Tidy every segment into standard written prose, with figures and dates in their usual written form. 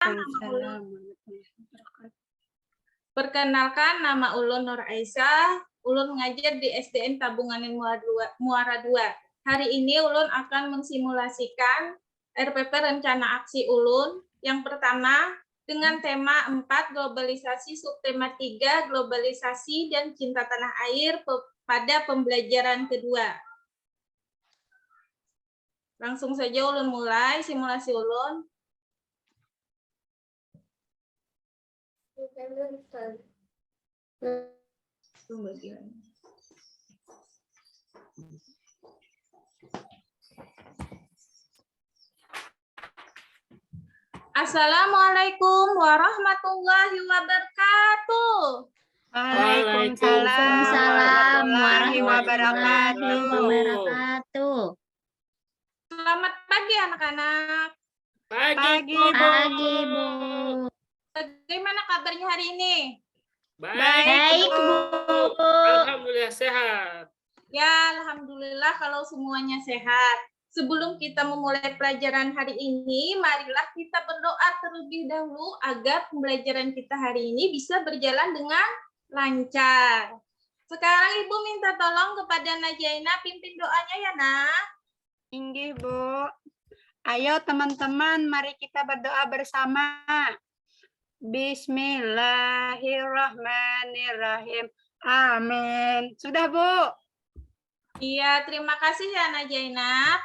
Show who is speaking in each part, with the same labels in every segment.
Speaker 1: Waalaikumsalam.
Speaker 2: Perkenalkan, nama Ulun Nur Aisyah. Ulun mengajar di SDN Tabunganin Muara 2. Hari ini Ulun akan mensimulasikan RPP Rencana Aksi Ulun. Yang pertama, dengan tema 4, globalisasi, subtema 3, globalisasi dan cinta tanah air pada pembelajaran kedua. Langsung saja Ulun mulai simulasi Ulun. Assalamualaikum warahmatullahi wabarakatuh.
Speaker 1: Waalaikumsalam warahmatullahi wabarakatuh.
Speaker 2: Selamat pagi anak-anak.
Speaker 1: Pagi, Bu.
Speaker 2: Bagaimana kabarnya hari ini?
Speaker 1: Baik, Bu.
Speaker 3: Alhamdulillah sehat.
Speaker 2: Ya, alhamdulillah kalau semuanya sehat. Sebelum kita memulai pelajaran hari ini, marilah kita berdoa terlebih dahulu agar pembelajaran kita hari ini bisa berjalan dengan lancar. Sekarang Ibu minta tolong kepada Najaina pimpin doanya ya, Nak.
Speaker 1: Inggih, Bu. Ayo teman-teman, mari kita berdoa bersama. Bismillahirrahmanirrahim. Amin. Sudah, Bu?
Speaker 2: Iya, terima kasih ya Najaina.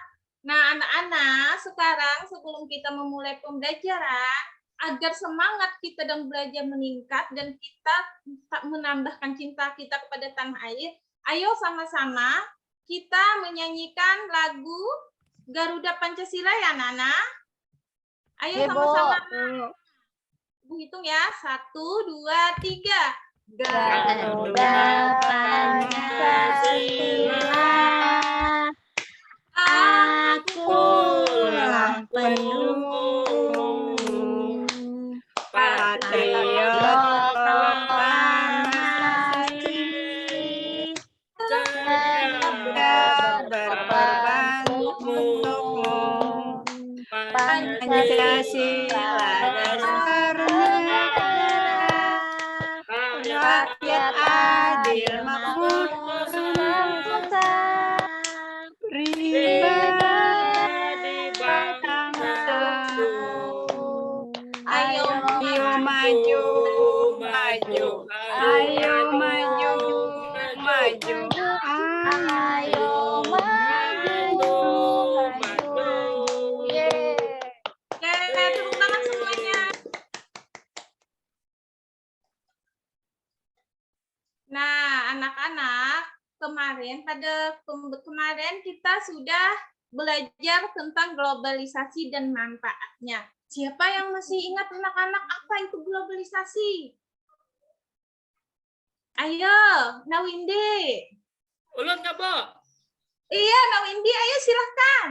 Speaker 2: Nah, anak-anak, sekarang sebelum kita memulai pembelajaran, agar semangat kita dalam belajar meningkat dan kita menambahkan cinta kita kepada tanah air, ayo sama-sama kita menyanyikan lagu Garuda Pancasila ya, Nana. Ayo sama-sama. Bu hitung ya. 1, 2, 3.
Speaker 4: Garuda Pancasila, akulah pendukung
Speaker 1: Patriot
Speaker 4: Pancasila,
Speaker 1: berkorban untukmu. Pancasila dasarnya rakyat adil makmur, pribadi bangsa.
Speaker 2: Ayo
Speaker 1: Maju, maju, ayo maju, maju,
Speaker 4: ayo maju.
Speaker 2: tepuk tangan semuanya. Nah, anak-anak, kemarin kita sudah belajar tentang globalisasi dan manfaatnya. Siapa yang masih ingat anak-anak apa itu globalisasi? Ayo, Nawindi.
Speaker 3: Ulun nggak, Bo?
Speaker 2: Iya, Nawindi, ayo silahkan.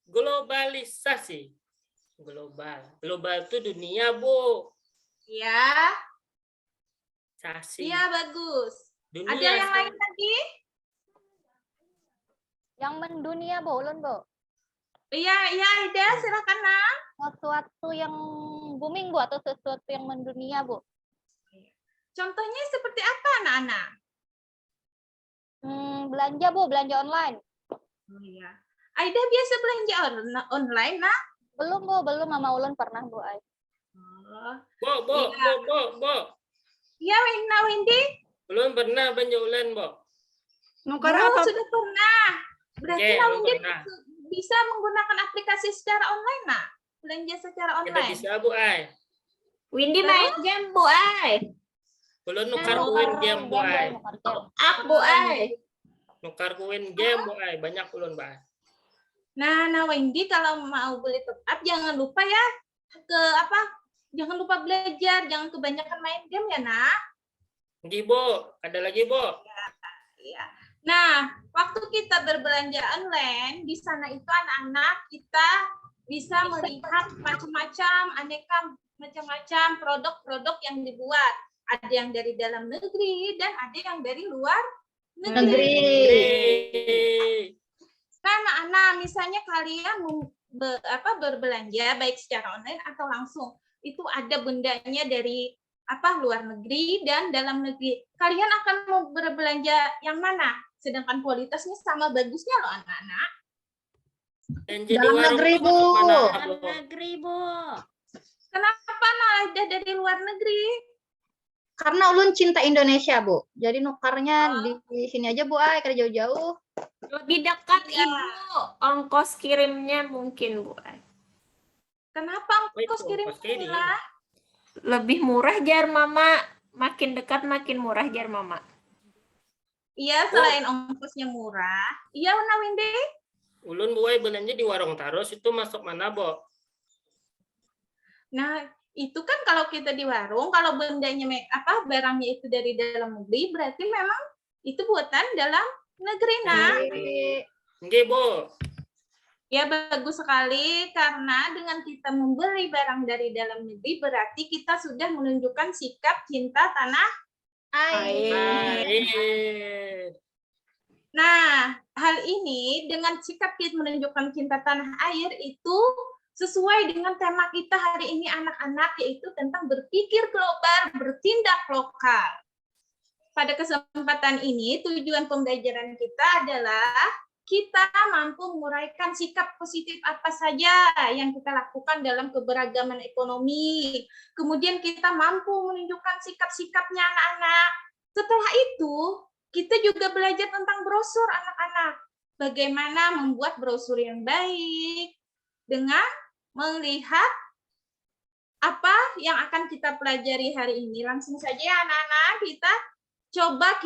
Speaker 3: Globalisasi. Global itu dunia, Bu.
Speaker 2: Iya,
Speaker 3: Sasi.
Speaker 2: iya bagus.
Speaker 3: Dunia.
Speaker 2: Ada yang lain lagi?
Speaker 4: Yang mendunia, Bu, ulun, Bu.
Speaker 2: Iya, Ida, silakan, Nak.
Speaker 4: Sesuatu yang booming, Bu, atau sesuatu yang mendunia, Bu.
Speaker 2: Contohnya seperti apa, anak-anak?
Speaker 4: Belanja, Bu, belanja online.
Speaker 2: Oh iya. Aida biasa belanja online, Nak?
Speaker 4: Belum, Bu, belum. Mama ulun pernah, Bu.
Speaker 2: Oh.
Speaker 3: Bo.
Speaker 2: Iya, Windy.
Speaker 3: Ulun pernah belanja online, Bo.
Speaker 1: Nukar
Speaker 2: Oh,
Speaker 1: apa?
Speaker 2: sudah pernah. Berarti
Speaker 3: Oke,
Speaker 2: Windy
Speaker 3: pernah.
Speaker 2: bisa menggunakan aplikasi secara online, Nak? Belanja secara
Speaker 3: Kita
Speaker 2: online.
Speaker 3: bisa, Bu, ay.
Speaker 5: Windy main game, Bu Ai.
Speaker 3: Ulun nukar kuin game, Bu, ay.
Speaker 5: Up, Bu Ai.
Speaker 3: Nukar kuin game, Bu, ay. Banyak ulun, Bu, ay.
Speaker 2: Nah, Windy kalau mau beli top up jangan lupa ya jangan lupa belajar, jangan kebanyakan main game ya, Nak.
Speaker 3: Nggih, Bu. Ada lagi, Bu.
Speaker 2: Iya. Nah, waktu kita berbelanja online, di sana itu anak-anak kita bisa melihat macam-macam produk-produk yang dibuat. Ada yang dari dalam negeri dan ada yang dari luar negeri. Nah, anak-anak, misalnya kalian berbelanja baik secara online atau langsung. Itu ada bendanya dari luar negeri dan dalam negeri. Kalian akan mau berbelanja yang mana? Sedangkan kualitasnya sama bagusnya loh anak-anak.
Speaker 3: Dan jadi
Speaker 1: Dalam
Speaker 3: warung
Speaker 1: negeri,
Speaker 3: tutup
Speaker 1: Bu.
Speaker 3: mana,
Speaker 5: Dalam
Speaker 3: Bu?
Speaker 5: negeri, Bu.
Speaker 2: Kenapa ada dari luar negeri?
Speaker 1: Karena ulun cinta Indonesia, Bu. Jadi nukarnya di sini aja, Bu, ay, kerja jauh-jauh.
Speaker 5: Lebih dekat,
Speaker 2: Iya.
Speaker 5: Ibu. Ongkos kirimnya mungkin, Bu.
Speaker 2: Kenapa
Speaker 3: Oh, itu
Speaker 2: ongkos kirim
Speaker 3: ongkos kirim.
Speaker 2: murah?
Speaker 5: Lebih murah jar Mama. Makin dekat makin murah jar Mama.
Speaker 2: Iya, selain ongkosnya murah. Iya, Nawinde?
Speaker 3: Ulun Bu ay belanja di warung Taros itu masuk mana, Bo?
Speaker 2: Nah, itu kan kalau kita di warung, kalau bendanya barangnya itu dari dalam negeri, berarti memang itu buatan dalam negeri, nah.
Speaker 3: Nggih, Bu.
Speaker 2: Ya, bagus sekali karena dengan kita membeli barang dari dalam negeri berarti kita sudah menunjukkan sikap cinta tanah air.
Speaker 3: Air.
Speaker 2: Nah, hal ini dengan sikap kita menunjukkan cinta tanah air itu sesuai dengan tema kita hari ini anak-anak, yaitu tentang berpikir global, bertindak lokal. Pada kesempatan ini, tujuan pembelajaran kita adalah kita mampu menguraikan sikap positif apa saja yang kita lakukan dalam keberagaman ekonomi. Kemudian kita mampu menunjukkan sikap-sikapnya anak-anak. Setelah itu, kita juga belajar tentang brosur anak-anak. Bagaimana membuat brosur yang baik dengan melihat apa yang akan kita pelajari hari ini. Langsung saja ya anak-anak,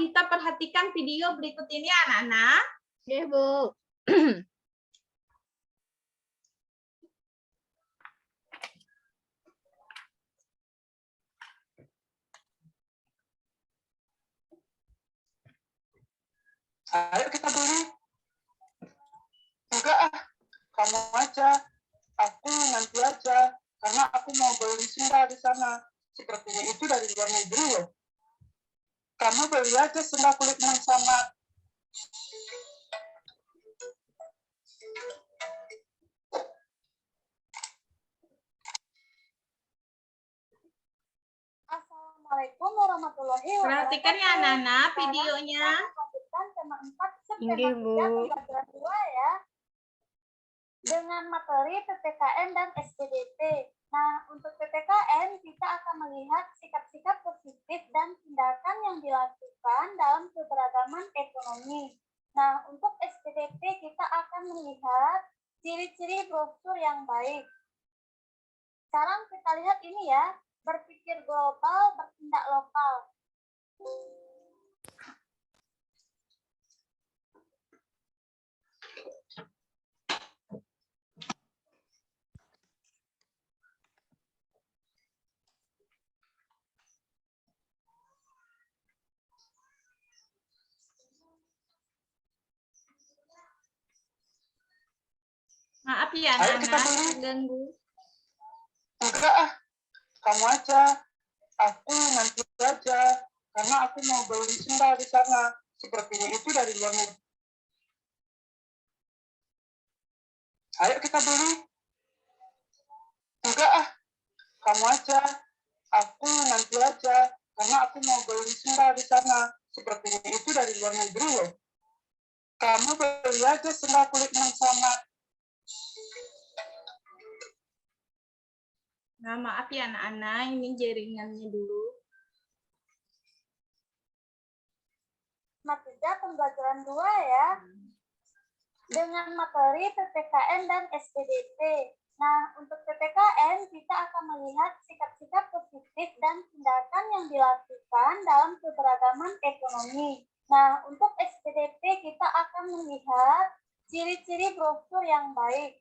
Speaker 2: kita perhatikan video berikut ini anak-anak.
Speaker 1: Oke, Bu.
Speaker 6: Ayo kita beli. Enggak ah, kamu aja. Aku nanti aja. Karena aku mau beli sendal di sana. Sepertinya itu dari luar negeri loh. Kamu beli aja sendal kulit yang sama.
Speaker 7: Assalamualaikum warahmatullahi wabarakatuh.
Speaker 2: Perhatikan ya anak-anak videonya.
Speaker 7: Lanjutkan tema 4 subtema
Speaker 1: Nggih,
Speaker 7: 3
Speaker 1: Bu.
Speaker 7: pembelajaran 2 ya. Dengan materi PPKN dan SPDT. Nah, untuk PPKN kita akan melihat sikap-sikap positif dan tindakan yang dilakukan dalam keberagaman ekonomi. Nah, untuk SPDT kita akan melihat ciri-ciri brosur yang baik. Sekarang kita lihat ini ya. Berpikir global, bertindak lokal.
Speaker 2: Maaf ya
Speaker 6: Ayo kita
Speaker 2: anak-anak,
Speaker 6: beli.
Speaker 2: terganggu.
Speaker 6: Enggak ah, kamu aja. Aku nanti aja. Karena aku mau beli sendal di sana. Sepertinya itu dari luar negeri. Ayo kita beli. Enggak ah, kamu aja. Aku nanti aja. Karena aku mau beli sendal di sana. Sepertinya itu dari luar negeri loh. Kamu beli aja sendal kulit yang sama.
Speaker 2: Nah, maaf ya anak-anak, ini jaringannya dulu.
Speaker 7: Materi pembelajaran 2 ya. Dengan materi PPKN dan SPDT. Nah, untuk PPKN kita akan melihat sikap-sikap positif dan tindakan yang dilakukan dalam keberagaman ekonomi. Nah, untuk SPDT kita akan melihat ciri-ciri brosur yang baik.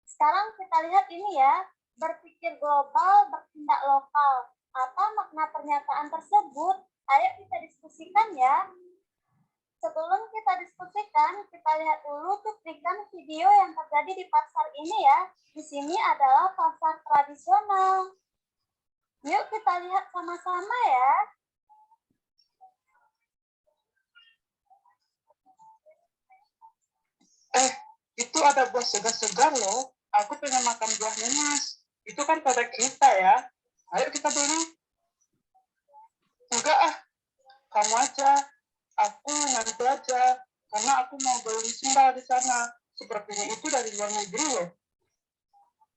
Speaker 7: Sekarang kita lihat ini ya. Berpikir global, bertindak lokal. Apa makna pernyataan tersebut? Ayo kita diskusikan ya. Sebelum kita diskusikan, kita lihat dulu cuplikan video yang terjadi di pasar ini ya. Di sini adalah pasar tradisional. Yuk kita lihat sama-sama ya.
Speaker 6: Itu ada buah segar-segar loh. Aku pengen makan buah nanas. Itu kan produk kita ya. Ayo kita beli. Enggak ah, kamu aja. Aku nanti aja. Karena aku mau beli sendal di sana. Sepertinya itu dari luar negeri loh.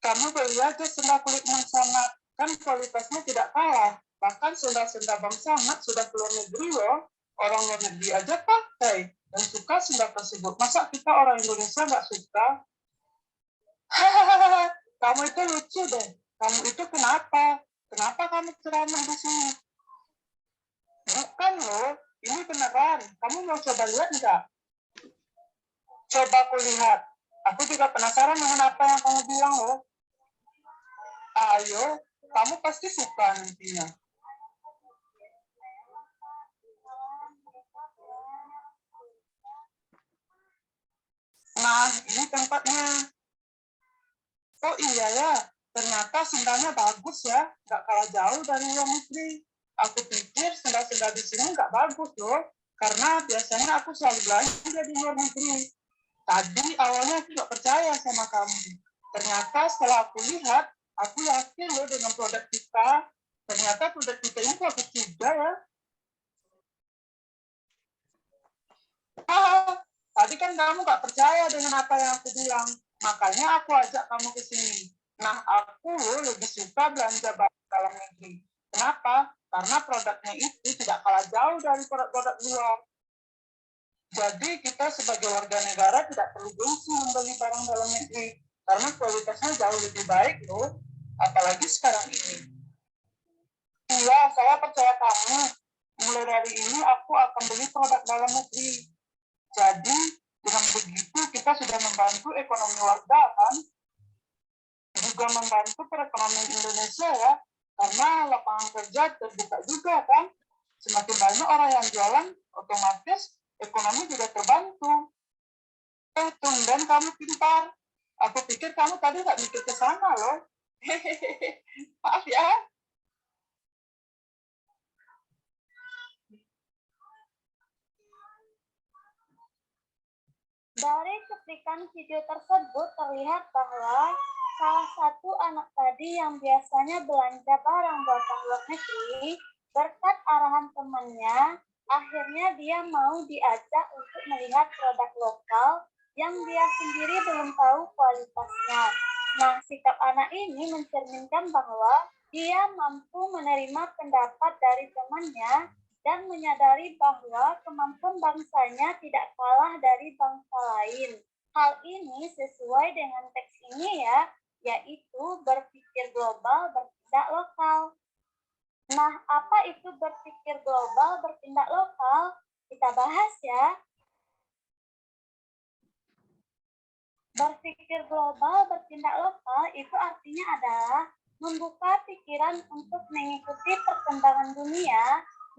Speaker 6: Kamu beli aja sendal kulit Bang Samad. Kan kualitasnya tidak kalah. Bahkan sendal-sendal Bang Samad sudah ke luar negeri loh. Orang luar negeri aja pakai dan suka sendal tersebut. Masa kita orang Indonesia nggak suka? Hahaha, kamu itu lucu deh. Kamu itu kenapa? Kenapa kamu ceramah di sini? Bukan loh, ini beneran. Kamu mau coba lihat nggak? Coba aku lihat. Aku juga penasaran dengan apa yang kamu bilang loh. Ayo, kamu pasti suka nantinya. Nah, ini tempatnya. Oh iya ya, ternyata sendalnya bagus ya, nggak kalah jauh dari luar negeri. Aku pikir sendal-sendal di sini nggak bagus loh, karena biasanya aku selalu belanja di luar negeri. Tadi awalnya aku nggak percaya sama kamu. Ternyata setelah aku lihat, aku yakin loh dengan produk kita. Ternyata produk kita ini bagus juga ya. Tadi kan kamu nggak percaya dengan apa yang aku bilang. Makanya aku ajak kamu ke sini. Nah, aku lebih suka belanja barang dalam negeri. Kenapa? Karena produknya itu tidak kalah jauh dari produk-produk luar. Jadi kita sebagai warga negara tidak perlu gengsi membeli barang dalam negeri. Karena kualitasnya jauh lebih baik loh. Apalagi sekarang ini. Iya, saya percaya kamu. Mulai dari ini aku akan beli produk dalam negeri. Jadi, dengan begitu kita sudah membantu ekonomi warga kan? Juga membantu perekonomian Indonesia ya. Karena lapangan kerja terbuka juga kan? Semakin banyak orang yang jualan, otomatis ekonomi juga terbantu. Tumben kamu pintar. Aku pikir kamu tadi nggak mikir ke sana loh. Hehehe. Maaf ya.
Speaker 7: Dari cuplikan video tersebut terlihat bahwa salah satu anak tadi yang biasanya belanja barang buatan luar negeri, berkat arahan temannya, akhirnya dia mau diajak untuk melihat produk lokal yang dia sendiri belum tahu kualitasnya. Nah, sikap anak ini mencerminkan bahwa dia mampu menerima pendapat dari temannya dan menyadari bahwa kemampuan bangsanya tidak kalah dari bangsa lain. Hal ini sesuai dengan teks ini ya, yaitu berpikir global, bertindak lokal. Nah, apa itu berpikir global, bertindak lokal? Kita bahas ya. Berpikir global, bertindak lokal itu artinya adalah membuka pikiran untuk mengikuti perkembangan dunia,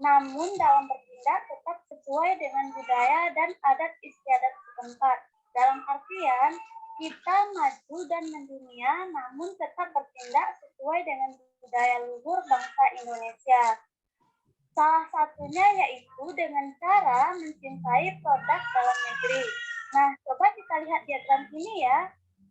Speaker 7: namun dalam bertindak tetap sesuai dengan budaya dan adat istiadat setempat. Dalam artian, kita maju dan mendunia, namun tetap bertindak sesuai dengan budaya luhur bangsa Indonesia. Salah satunya yaitu dengan cara mencintai produk dalam negeri. Nah, coba kita lihat diagram ini ya.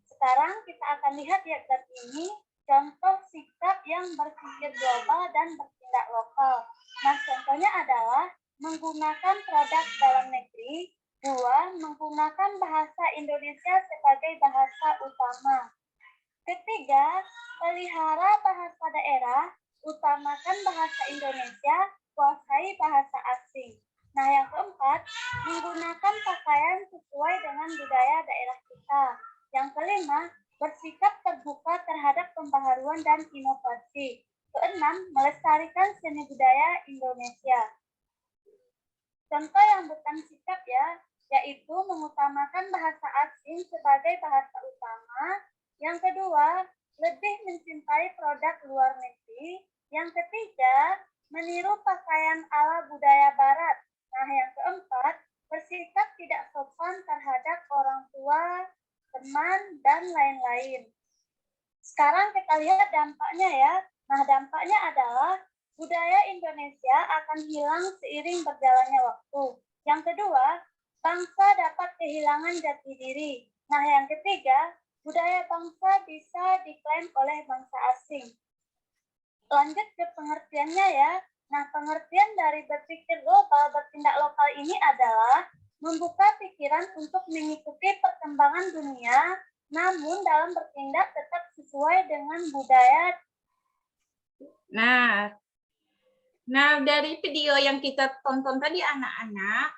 Speaker 7: Sekarang kita akan lihat diagram ini, contoh sikap yang berpikir global dan bertindak lokal. Nah, contohnya adalah menggunakan produk dalam negeri. 2. Menggunakan bahasa Indonesia sebagai bahasa utama. 3. Pelihara bahasa daerah, utamakan bahasa Indonesia, kuasai bahasa asing. Nah, yang 4, menggunakan pakaian sesuai dengan budaya daerah kita. Yang 5, bersikap terbuka terhadap pembaharuan dan inovasi. 6, melestarikan seni budaya Indonesia. Contoh yang bukan sikap ya, yaitu mengutamakan bahasa asing sebagai bahasa utama. Yang kedua, lebih mencintai produk luar negeri. Yang ketiga, meniru pakaian ala budaya barat. Nah, yang keempat, bersikap tidak sopan terhadap orang tua, teman, dan lain-lain. Sekarang kita lihat dampaknya ya. Nah, dampaknya adalah budaya Indonesia akan hilang seiring berjalannya waktu. Yang kedua, bangsa dapat kehilangan jati diri. Nah, yang ketiga, budaya bangsa bisa diklaim oleh bangsa asing. Lanjut ke pengertiannya ya. Nah, pengertian dari berpikir global, bertindak lokal ini adalah membuka pikiran untuk mengikuti perkembangan dunia, namun dalam bertindak tetap sesuai dengan budaya.
Speaker 2: Nah, dari video yang kita tonton tadi anak-anak,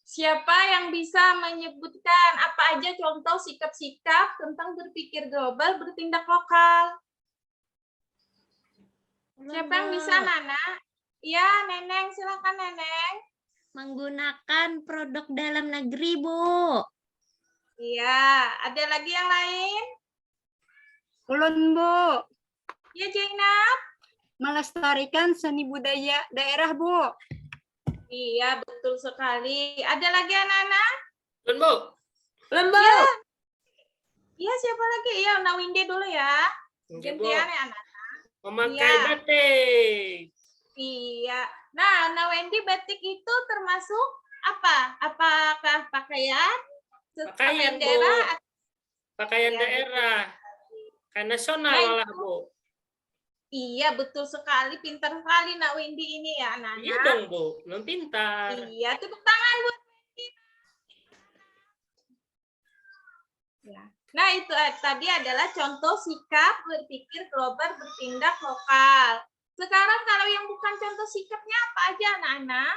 Speaker 2: siapa yang bisa menyebutkan apa aja contoh sikap-sikap tentang berpikir global, bertindak lokal? Siapa yang bisa, Nana? Iya, Neneng, silakan Neneng.
Speaker 8: Menggunakan produk dalam negeri, Bu.
Speaker 2: Iya, ada lagi yang lain?
Speaker 9: Ulun, Bu.
Speaker 2: Ya, Jainab.
Speaker 9: Melestarikan seni budaya daerah, Bu.
Speaker 2: Iya, betul sekali. Ada lagi anak-anak?
Speaker 3: Belum, Bu.
Speaker 5: Lembu.
Speaker 2: Iya, siapa lagi? Iya, Nawindi dulu ya.
Speaker 3: Oke, Bu.
Speaker 2: Gantian ya, anak.
Speaker 3: Memakai
Speaker 2: Iya.
Speaker 3: batik.
Speaker 2: Iya. Nah, Wendy, batik itu termasuk apa? Apakah pakaian?
Speaker 3: Pakaian, Bu.
Speaker 2: daerah?
Speaker 3: Pakaian
Speaker 2: Iya,
Speaker 3: daerah. Kayak nasional
Speaker 2: Nah,
Speaker 3: malah,
Speaker 2: itu.
Speaker 3: Bu.
Speaker 2: Iya, betul sekali. Pintar sekali Wendy ini ya, anak.
Speaker 3: Iya dong, Bu. Belum pintar.
Speaker 2: Iya, tepuk tangan buat Wendy. Ya. Nah, itu tadi adalah contoh sikap berpikir global, bertindak lokal. Sekarang kalau yang bukan contoh sikapnya apa aja, anak-anak?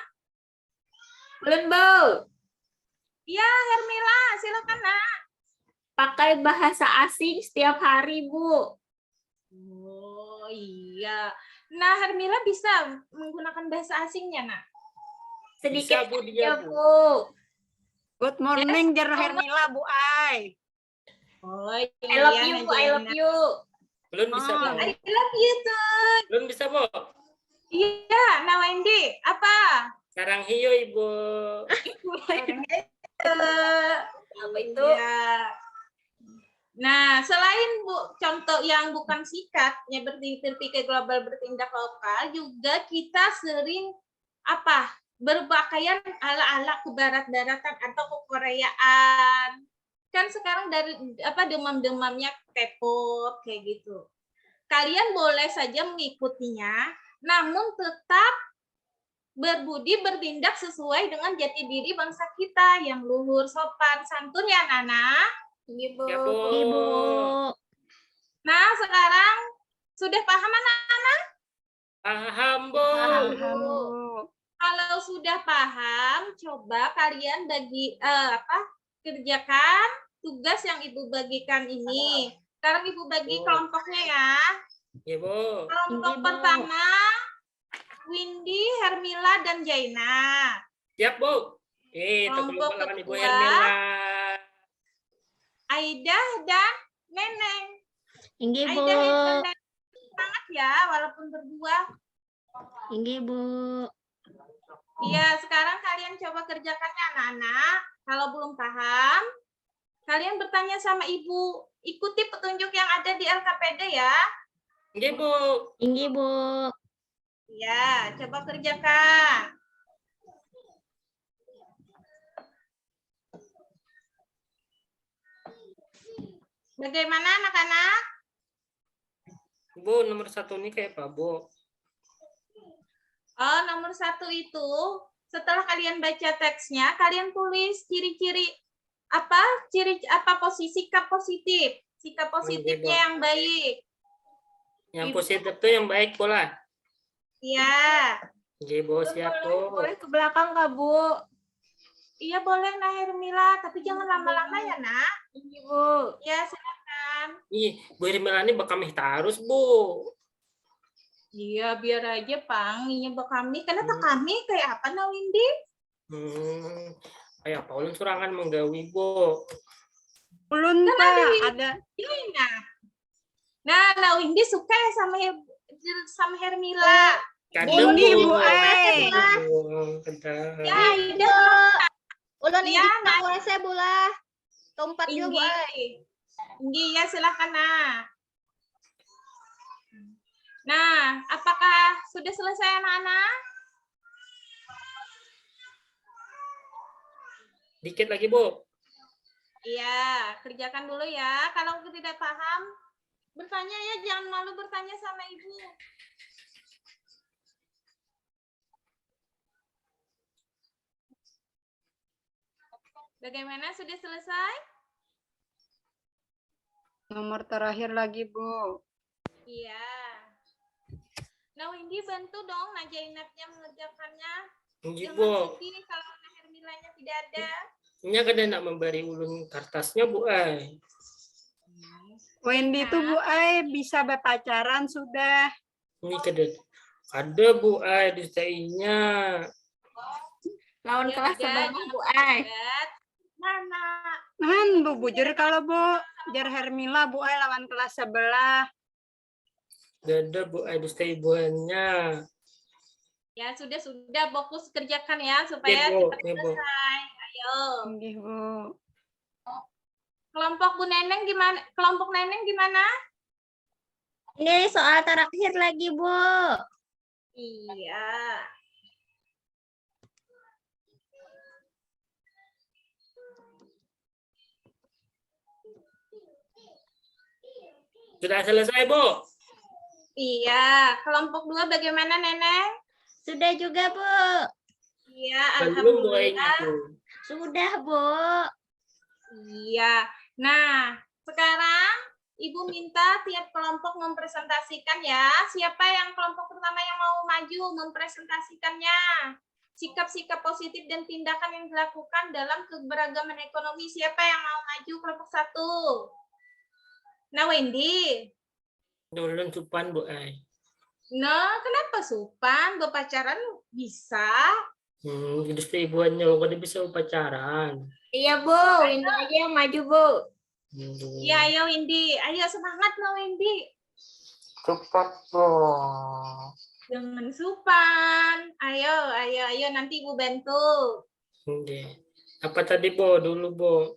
Speaker 5: Lembu.
Speaker 2: Iya, Hermila, silakan, Nak.
Speaker 5: Pakai bahasa asing setiap hari, Bu.
Speaker 2: Oh, iya. Nah, Hermila bisa menggunakan bahasa asingnya, Nak?
Speaker 5: Sedikit
Speaker 3: Bisa, Bu,
Speaker 5: aja,
Speaker 3: dia, Bu.
Speaker 5: Bu.
Speaker 9: Good morning, Jar Hermila, Bu Ai.
Speaker 2: Oh,
Speaker 5: I love
Speaker 2: iya,
Speaker 5: you, Bu. I love you.
Speaker 3: Belum bisa, Bu.
Speaker 2: I love you too.
Speaker 3: Belum bisa, Bu.
Speaker 2: Iya, nah Wendy, apa?
Speaker 3: Sarang hiyo, Ibu.
Speaker 5: Apa itu?
Speaker 2: Iya. Nah, selain contoh yang bukan sikapnya berpikir global, bertindak lokal, juga kita sering apa? Berpakaian ala-ala ke barat-baratan atau ke Koreaan. Kan sekarang dari demam-demamnya K-pop kayak gitu. Kalian boleh saja mengikutinya, namun tetap berbudi bertindak sesuai dengan jati diri bangsa kita yang luhur, sopan, santun ya, Nana.
Speaker 5: Ibu.
Speaker 3: Ya, Bu.
Speaker 8: Ibu.
Speaker 2: Nah, sekarang sudah paham anak-anak?
Speaker 3: Paham, Bu.
Speaker 9: Paham, Bu.
Speaker 2: Kalau sudah paham, coba kalian kerjakan tugas yang Ibu bagikan ini. Sekarang Ibu bagi kelompoknya ya.
Speaker 3: Ya, Bu.
Speaker 2: Kelompok
Speaker 8: Bu.
Speaker 2: pertama, Windy, Hermila, dan Jaina.
Speaker 3: Siap, Bu.
Speaker 2: Kelompok
Speaker 3: lawan Ibu
Speaker 2: kedua.
Speaker 3: Hermila.
Speaker 2: Aida dan Neneng.
Speaker 8: Inggih, Bu.
Speaker 2: Aida dan Neneng semangat ya, walaupun berdua.
Speaker 8: Inggih, Bu.
Speaker 2: Iya, sekarang kalian coba kerjakannya anak-anak. Kalau belum paham, kalian bertanya sama Ibu. Ikuti petunjuk yang ada di LKPD ya.
Speaker 3: Oke, Bu.
Speaker 8: Inggih, Bu.
Speaker 2: Ya, coba kerjakan. Bagaimana anak-anak?
Speaker 3: Bu, nomor 1 ini kayak apa, Bu?
Speaker 2: Oh, nomor 1 itu, setelah kalian baca teksnya, kalian tulis ciri-ciri posisi sikap positif. Sikap positifnya yang baik.
Speaker 3: Yang positif tuh yang baik, Bu lah.
Speaker 2: Iya.
Speaker 3: Oke, Bu, siap, Bu.
Speaker 5: Boleh ke belakang nggak, Bu?
Speaker 2: Iya boleh, Nah Hermila, tapi jangan lama-lama ya, Nak.
Speaker 5: Ibu.
Speaker 2: Ya, silakan.
Speaker 3: Ih, Bu Hermila ini bekamih terus, Bu.
Speaker 2: Iya, biar aja panginya bekami. Kenapa kami kayak apa, Nah Windy?
Speaker 3: Kayak Paulun surangan menggawi, Bu.
Speaker 9: Ulun, Pak, ada.
Speaker 2: Nah Windy suka ya sama Hermila.
Speaker 3: Kadang,
Speaker 9: Ini,
Speaker 3: Bu.
Speaker 9: Bu Ai.
Speaker 3: Kadang.
Speaker 2: Ya, Ida.
Speaker 1: Ulun
Speaker 2: Iya,
Speaker 1: ini
Speaker 2: Nak.
Speaker 1: boleh saya bola. Tempat juga, Bu.
Speaker 2: Inggi, ya silakan, Nah. Nah, apakah sudah selesai anak-anak?
Speaker 3: Dikit lagi, Bu.
Speaker 2: Iya, kerjakan dulu ya. Kalau tidak paham, bertanya ya, jangan malu bertanya sama ibu. Bagaimana, sudah selesai?
Speaker 9: Nomor terakhir lagi, Bu.
Speaker 2: Iya. Nah, Windy bantu dong Najainatnya mengerjakannya.
Speaker 3: Nggih,
Speaker 2: Jangan
Speaker 3: Bu.
Speaker 2: sedih kalau Hermilanya tidak ada.
Speaker 3: Nya kada nak memberi ulun kertasnya, Bu ai.
Speaker 9: Wendy tuh Bu Ai bisa berpacaran sudah.
Speaker 3: Ini kada Bu ai disainya.
Speaker 5: Lawan
Speaker 2: Ya
Speaker 5: kelas
Speaker 2: udah,
Speaker 5: sebelah
Speaker 2: jangan
Speaker 5: Bu Ai.
Speaker 2: terlibat. Mana?
Speaker 9: Bu bujur kalau Bu. Jar Hermila Bu Ai lawan kelas sebelah.
Speaker 3: Dada Bu ai disai ibuannya.
Speaker 2: Ya sudah fokus kerjakan ya supaya
Speaker 3: Bu,
Speaker 2: cepat
Speaker 3: ya, Bu.
Speaker 2: selesai. Ayo.
Speaker 9: Nggih, Bu.
Speaker 2: Kelompok Bu Neneng gimana? Kelompok Neneng gimana?
Speaker 8: Ini soal terakhir lagi, Bu.
Speaker 2: Iya.
Speaker 3: Sudah selesai, Bu?
Speaker 2: Iya. Kelompok 2 bagaimana, Neneng?
Speaker 8: Sudah juga, Bu.
Speaker 2: Iya,
Speaker 3: Belum Bu ai
Speaker 2: alhamdulillah.
Speaker 3: itu.
Speaker 8: Sudah, Bu.
Speaker 2: Iya. Nah, sekarang Ibu minta tiap kelompok mempresentasikan ya. Siapa yang kelompok pertama yang mau maju mempresentasikannya? Sikap-sikap positif dan tindakan yang dilakukan dalam keberagaman ekonomi. Siapa yang mau maju kelompok 1? Nah, Wendy.
Speaker 3: Ulun supan Bu ai.
Speaker 2: Nah, kenapa supan? Berpacaran bisa.
Speaker 3: Disai ibuannya kada bisa pacaran.
Speaker 5: Iya, Bu. Windy aja yang maju, Bu.
Speaker 2: Iya, ayo Windy. Ayo semangat loh Windy.
Speaker 6: Cepat dong.
Speaker 2: Jangan supan. Ayo nanti Ibu bantu.
Speaker 3: Nggih. Apa tadi Bu? Dulu Bu.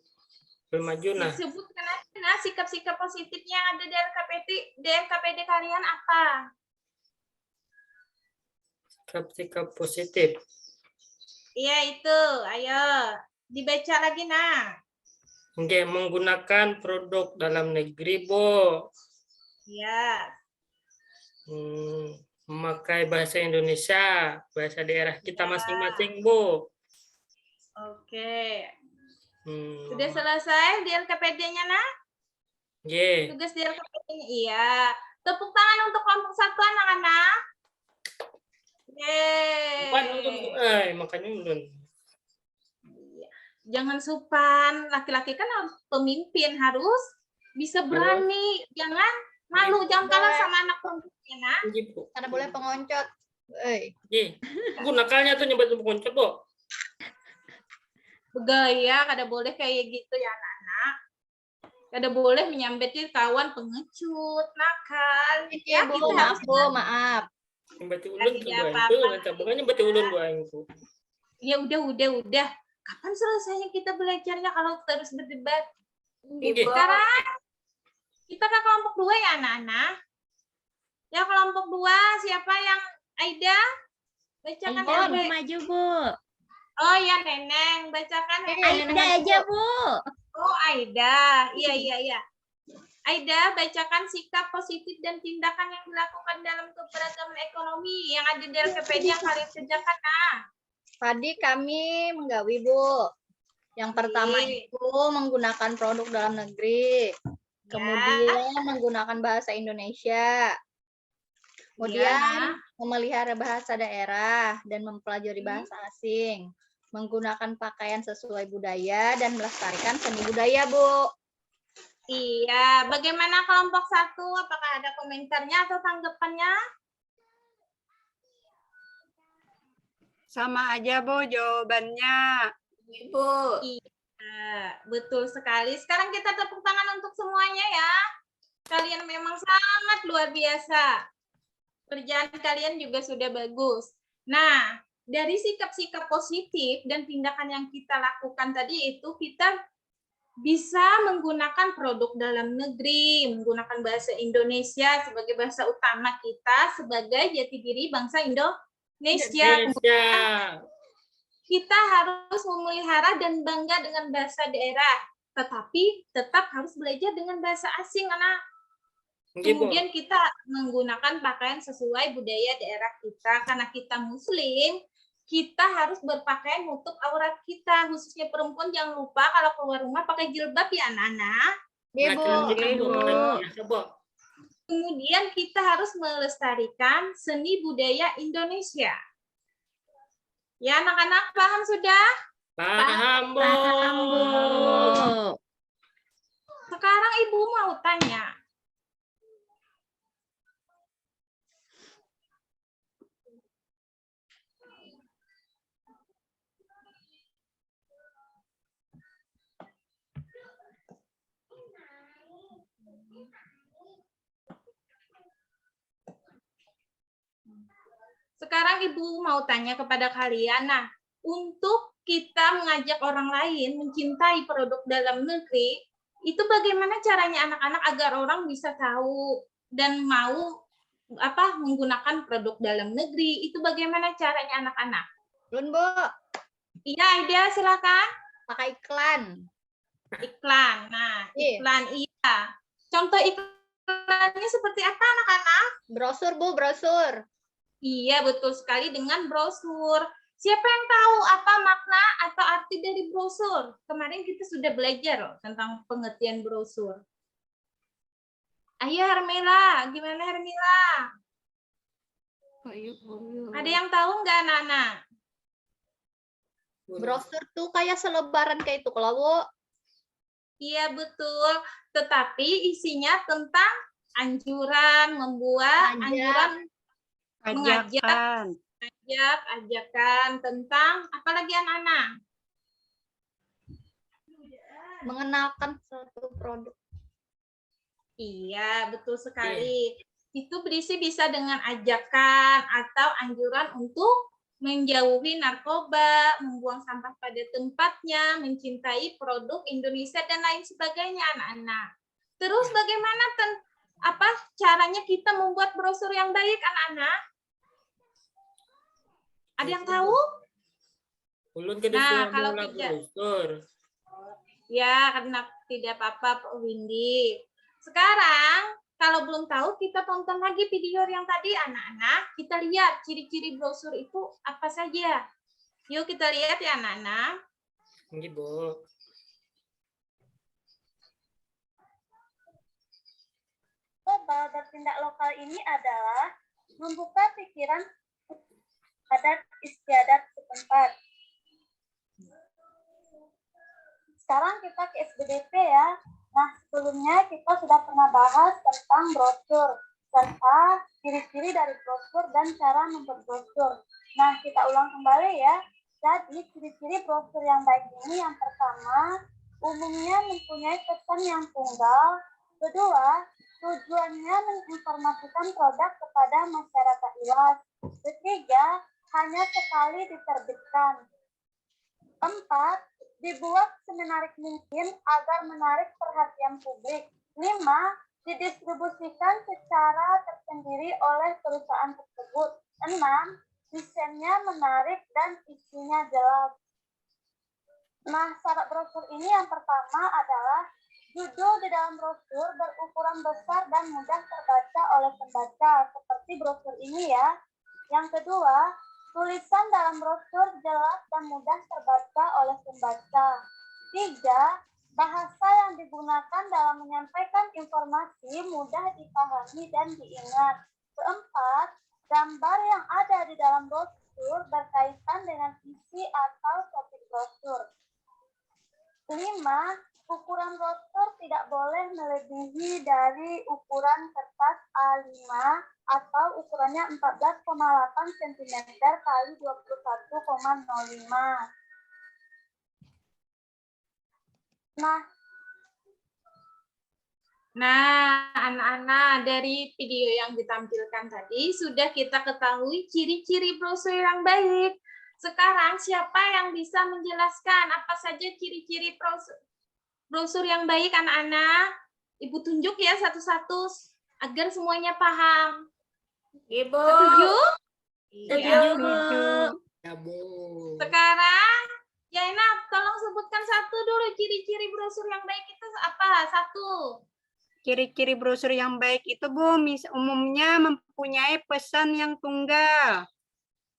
Speaker 3: Belum maju nah.
Speaker 2: Sebutkan aja nah, sikap-sikap positifnya yang ada di DLKPD kalian apa?
Speaker 3: Sikap positif.
Speaker 2: Iya itu. Ayo dibaca lagi nah.
Speaker 3: Nggih, menggunakan produk dalam negeri, Bu.
Speaker 2: Iya.
Speaker 3: Memakai bahasa Indonesia, bahasa daerah kita masing-masing, Bu.
Speaker 2: Oke. Sudah selesai DLKPD-nya nah?
Speaker 3: Nggih.
Speaker 2: Tugas DLKPD-nya. Iya. Tepuk tangan untuk kelompok 1 anak-anak. Yeay.
Speaker 3: Makanya ulun.
Speaker 2: Jangan supan, laki-laki kan harus pemimpin, harus bisa berani, jangan malu, jangan kalah sama anak perempuan ya.
Speaker 1: Karena boleh pengoncot.
Speaker 3: Gunakannya tuh nyebat pengoncot, Bu.
Speaker 2: Begaya, kada boleh kayak gitu ya anak-anak. Kada boleh menyambetin kawan pengecut, nakal.
Speaker 1: Ya, Bu, maaf, Bu, maaf.
Speaker 3: Nyebati ulun tuh,
Speaker 2: Ya,
Speaker 3: Bu.
Speaker 2: apa-apa.
Speaker 3: Itu bukan nyebati ulun, Bu.
Speaker 2: Ya udah. Kapan selesainya kita belajarnya kalau terus berdebat? Sekarang kita ke kelompok 2 ya anak-anak. Ya kelompok 2 siapa yang Aida? Bacakan
Speaker 8: Bu,
Speaker 2: RB.
Speaker 8: maju, Bu.
Speaker 2: Oh ya Neneng, bacakan.
Speaker 8: Aida aja, Bu.
Speaker 2: Oh Aida, iya. Aida, bacakan sikap positif dan tindakan yang dilakukan dalam keberagaman ekonomi yang ada di LKPD yang kalian kerjakan. Nah.
Speaker 1: Tadi kami menggawi, Bu. Yang pertama itu menggunakan produk dalam negeri. Kemudian menggunakan bahasa Indonesia. Kemudian memelihara bahasa daerah dan mempelajari bahasa asing. Menggunakan pakaian sesuai budaya dan melestarikan seni budaya, Bu.
Speaker 2: Iya, bagaimana kelompok 1? Apakah ada komentarnya atau tanggapannya?
Speaker 9: Sama aja, Bu, jawabannya.
Speaker 5: Bu.
Speaker 2: Iya, betul sekali. Sekarang kita tepuk tangan untuk semuanya ya. Kalian memang sangat luar biasa. Kerjaan kalian juga sudah bagus. Nah, dari sikap-sikap positif dan tindakan yang kita lakukan tadi itu kita bisa menggunakan produk dalam negeri, menggunakan bahasa Indonesia sebagai bahasa utama kita sebagai jati diri bangsa Indonesia. Kemudian kita harus memelihara dan bangga dengan bahasa daerah. tetapi tetap harus belajar dengan bahasa asing, anak.
Speaker 3: Nggih, Bu.
Speaker 2: Kemudian kita menggunakan pakaian sesuai budaya daerah kita. Karena kita muslim, kita harus berpakaian menutup aurat kita. Khususnya perempuan, jangan lupa kalau keluar rumah pakai jilbab ya anak-anak.
Speaker 1: Iya, Bu.
Speaker 3: Laki-laki, Bu. Biasa, Bu.
Speaker 2: Kemudian kita harus melestarikan seni budaya Indonesia. Ya anak-anak, paham sudah?
Speaker 3: Paham, Bu.
Speaker 2: Sekarang Ibu mau tanya. Sekarang Ibu mau tanya kepada kalian, nah, untuk kita mengajak orang lain mencintai produk dalam negeri, itu bagaimana caranya anak-anak agar orang bisa tahu dan mau menggunakan produk dalam negeri? Itu bagaimana caranya anak-anak?
Speaker 1: Belum, Bu.
Speaker 2: Iya, Aida, silakan.
Speaker 1: Pakai iklan.
Speaker 2: Iklan. Nah,
Speaker 1: Iya.
Speaker 2: iklan iya. Contoh iklannya seperti apa anak-anak?
Speaker 1: Brosur, Bu, brosur.
Speaker 2: Iya, betul sekali, dengan brosur. Siapa yang tahu apa makna atau arti dari brosur? Kemarin kita sudah belajar loh tentang pengertian brosur. Ayo Hermila, gimana Hermila? Ada yang tahu nggak anak-anak?
Speaker 1: Brosur tuh kayak selebaran kayak itu, kalau Bu.
Speaker 2: Iya, betul. Tetapi isinya tentang anjuran, membuat anjuran, mengajak, ajakan tentang apalagi anak-anak?
Speaker 1: Mengenalkan suatu produk.
Speaker 2: Iya, betul sekali. Itu berisi bisa dengan ajakan atau anjuran untuk menjauhi narkoba, membuang sampah pada tempatnya, mencintai produk Indonesia dan lain sebagainya, anak-anak. Terus bagaimana caranya kita membuat brosur yang baik, anak-anak? Ada yang tahu?
Speaker 3: Ulun ke
Speaker 2: Nah,
Speaker 3: disuruh
Speaker 2: kalau
Speaker 3: mula
Speaker 2: tidak,
Speaker 3: brosur.
Speaker 2: ya karena tidak apa-apa, Pak Windy. Sekarang, kalau belum tahu, kita tonton lagi video yang tadi, anak-anak. Kita lihat ciri-ciri brosur itu apa saja. Yuk kita lihat ya, anak-anak.
Speaker 3: Nggih, Bu.
Speaker 7: Coba bertindak lokal ini adalah membuka pikiran adat istiadat setempat. Sekarang kita ke SBDP ya. Nah, sebelumnya kita sudah pernah bahas tentang brosur, serta ciri-ciri dari brosur dan cara membuat brosur. Nah, kita ulang kembali ya. Jadi, ciri-ciri brosur yang baik ini yang pertama, umumnya mempunyai pesan yang tunggal. Kedua, tujuannya menginformasikan produk kepada masyarakat luas. Ketiga, hanya sekali diterbitkan. 4, dibuat semenarik mungkin agar menarik perhatian publik. 5, didistribusikan secara tersendiri oleh perusahaan tersebut. 6, desainnya menarik dan isinya jelas. Nah, syarat brosur ini yang pertama adalah judul di dalam brosur berukuran besar dan mudah terbaca oleh pembaca, seperti brosur ini ya. Yang kedua, tulisan dalam brosur jelas dan mudah terbaca oleh pembaca. 3, bahasa yang digunakan dalam menyampaikan informasi mudah dipahami dan diingat. 4, gambar yang ada di dalam brosur berkaitan dengan isi atau topik brosur. 5, ukuran brosur tidak boleh melebihi dari ukuran kertas A5 atau ukurannya 14,8 cm kali 21,05.
Speaker 2: Nah, anak-anak, dari video yang ditampilkan tadi sudah kita ketahui ciri-ciri brosur yang baik. Sekarang siapa yang bisa menjelaskan apa saja ciri-ciri brosur yang baik, anak-anak? Ibu tunjuk ya satu-satu agar semuanya paham.
Speaker 5: Ibu.
Speaker 2: Setuju?
Speaker 5: Setuju, Bu.
Speaker 3: Ya, Bu.
Speaker 2: Sekarang Jainab, tolong sebutkan satu dulu ciri-ciri brosur yang baik itu apa? Satu.
Speaker 9: Ciri-ciri brosur yang baik itu, Bu, umumnya mempunyai pesan yang tunggal.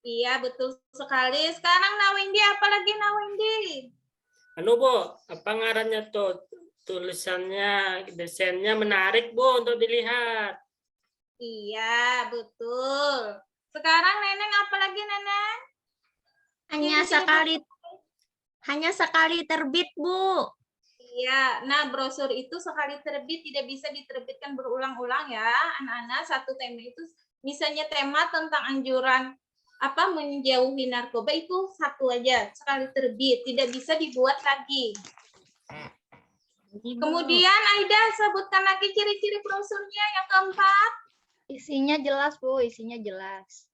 Speaker 2: Iya, betul sekali. Sekarang Nawindi, apalagi Nawindi?
Speaker 3: Anu Bu, apa ngarannya tuh? Tulisannya, desainnya menarik Bu untuk dilihat.
Speaker 2: Iya, betul. Sekarang Neneng, apalagi Neneng?
Speaker 8: Hanya sekali terbit, Bu.
Speaker 2: Iya, nah brosur itu sekali terbit tidak bisa diterbitkan berulang-ulang ya, anak-anak. Satu tema itu, misalnya tema tentang anjuran menjauhi narkoba itu satu aja, sekali terbit, tidak bisa dibuat lagi. Kemudian Aida sebutkan lagi ciri-ciri brosurnya yang keempat.
Speaker 1: Isinya jelas, Bu, isinya jelas.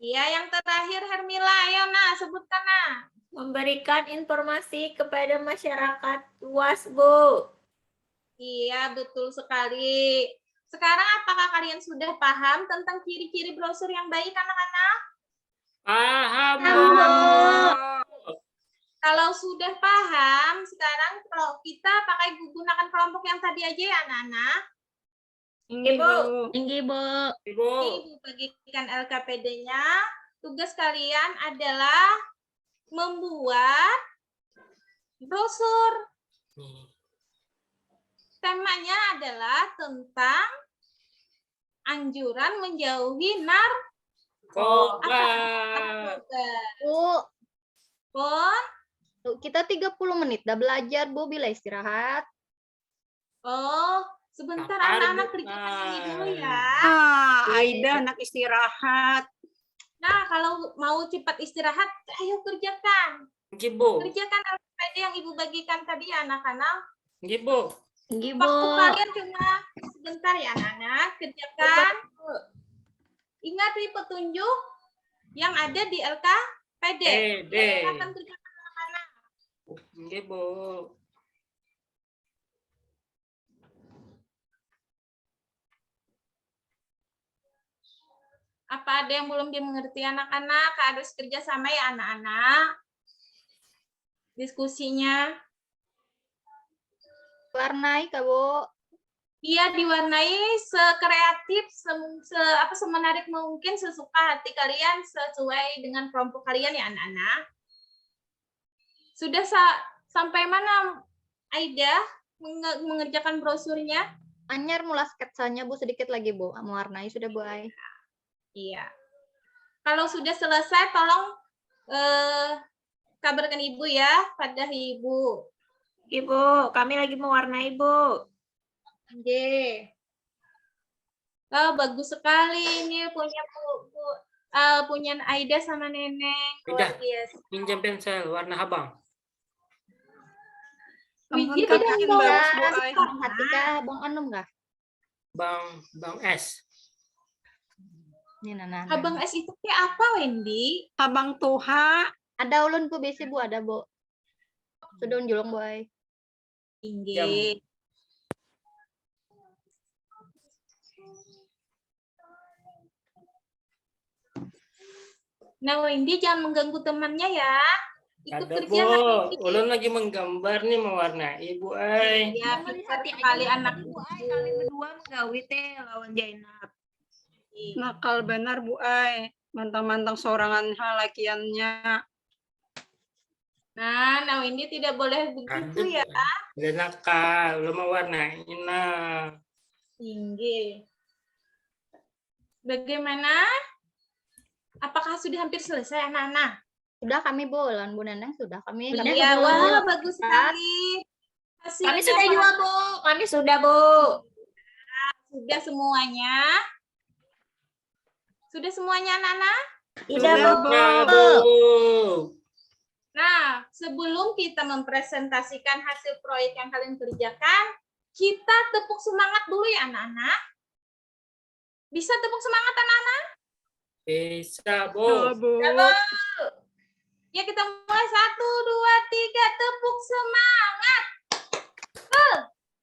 Speaker 2: Iya, yang terakhir Hermila, ayo nah sebutkan nah.
Speaker 5: Memberikan informasi kepada masyarakat luas, Bu.
Speaker 2: Iya, betul sekali. Sekarang apakah kalian sudah paham tentang ciri-ciri brosur yang baik, anak-anak?
Speaker 3: Paham Bu.
Speaker 2: Kalau sudah paham, sekarang kalau kita pakai gunakan kelompok yang tadi aja ya, anak-anak.
Speaker 9: Ini,
Speaker 5: Bu.
Speaker 8: Tinggi, Bu.
Speaker 3: Ibu.
Speaker 2: Ibu bagikan LKPD-nya. Tugas kalian adalah membuat brosur. Temanya adalah tentang anjuran menjauhi
Speaker 3: Narkoba.
Speaker 1: Bu,
Speaker 2: Pon.
Speaker 1: tuh, kita 30 menit dah belajar, Bu, bila istirahat.
Speaker 2: Oh, sebentar
Speaker 3: Kapan,
Speaker 2: anak-anak
Speaker 3: Bu?
Speaker 2: kerjakan ini dulu ya.
Speaker 9: Aida anak istirahat.
Speaker 2: Nah, kalau mau cepat istirahat, ayo kerjakan.
Speaker 3: Ibu.
Speaker 2: Kerjakan LKPD yang Ibu bagikan tadi ya, anak-anak.
Speaker 3: Ibu.
Speaker 8: Tinggi, Bu.
Speaker 2: Waktu kalian cuma sebentar ya, anak-anak. Kerjakan. Ingat di petunjuk yang ada di LKPD. Silakan kerjakan anak-anak.
Speaker 3: Ibu.
Speaker 2: Apa ada yang belum dimengerti anak-anak? Harus kerja sama ya anak-anak. Diskusinya.
Speaker 1: Warnai, Kak, Bu.
Speaker 2: Iya, diwarnai sekreatif, semenarik mungkin, sesuka hati kalian, sesuai dengan kelompok kalian ya anak-anak. Sudah sampai mana Aida mengerjakan brosurnya?
Speaker 1: Anyar mula sketsanya, Bu, sedikit lagi, Bu. Mewarnai sudah, Bu. Ai.
Speaker 2: Iya. Kalau sudah selesai, tolong kabarkan Ibu ya, pada Ibu.
Speaker 5: Ibu, kami lagi mewarnai, Bu.
Speaker 2: Oke. Oh, bagus sekali ini punya Aida sama Neneng. Luar
Speaker 3: Aida.
Speaker 2: biasa.
Speaker 3: Pinjam pensel warna abang.
Speaker 2: Wiji
Speaker 9: Kamu
Speaker 2: tidak
Speaker 9: bikin
Speaker 2: mau
Speaker 9: bagus, Bu, Ai.
Speaker 1: Bang Hati kah? Bang Anum kah?
Speaker 3: Bang S.
Speaker 1: Ini Nana.
Speaker 2: Abang S itu kayak apa, Wendy?
Speaker 9: Abang Tuha.
Speaker 1: Ada ulun, Bu, besi, Bu, ada, Bu. Sudah unjulung, Bu. Ai.
Speaker 2: Tinggi. Nah, Wendy jangan mengganggu temannya ya. Ikut
Speaker 3: Ada
Speaker 2: kerja
Speaker 3: Bu.
Speaker 2: Wendy.
Speaker 3: Ulun lagi menggambar nih mewarnai Ibu. Ay.
Speaker 2: Ya, pintar sekali anak
Speaker 5: Bu, kami berdua menggawi teh lawan Jainab.
Speaker 9: Nakal benar, Bu Ai. Mantang-mantang sorangan halakiannya.
Speaker 2: Nah, Wendy tidak boleh begitu ya.
Speaker 3: Udah nakal, lu mewarnai. Nah.
Speaker 2: Tinggi. Bagaimana? Apakah sudah hampir selesai anak-anak?
Speaker 1: Sudah kami, Bu. Lawan Bu Neneng sudah kami.
Speaker 8: Sudah,
Speaker 1: Kami
Speaker 2: Ya,
Speaker 1: kedua, Bu.
Speaker 2: wah, bagus sekali.
Speaker 5: Kami
Speaker 2: Hasilnya
Speaker 5: sudah juga, Bu. Kami sudah, Bu.
Speaker 2: Sudah semuanya. Sudah semuanya anak-anak?
Speaker 8: Sudah, Bu.
Speaker 3: Ya, Bu.
Speaker 2: Nah, sebelum kita mempresentasikan hasil proyek yang kalian kerjakan, kita tepuk semangat dulu ya anak-anak. Bisa tepuk semangat anak-anak?
Speaker 3: Bisa, Bu.
Speaker 9: Bu.
Speaker 2: Ya kita mulai 1, 2, 3, tepuk semangat.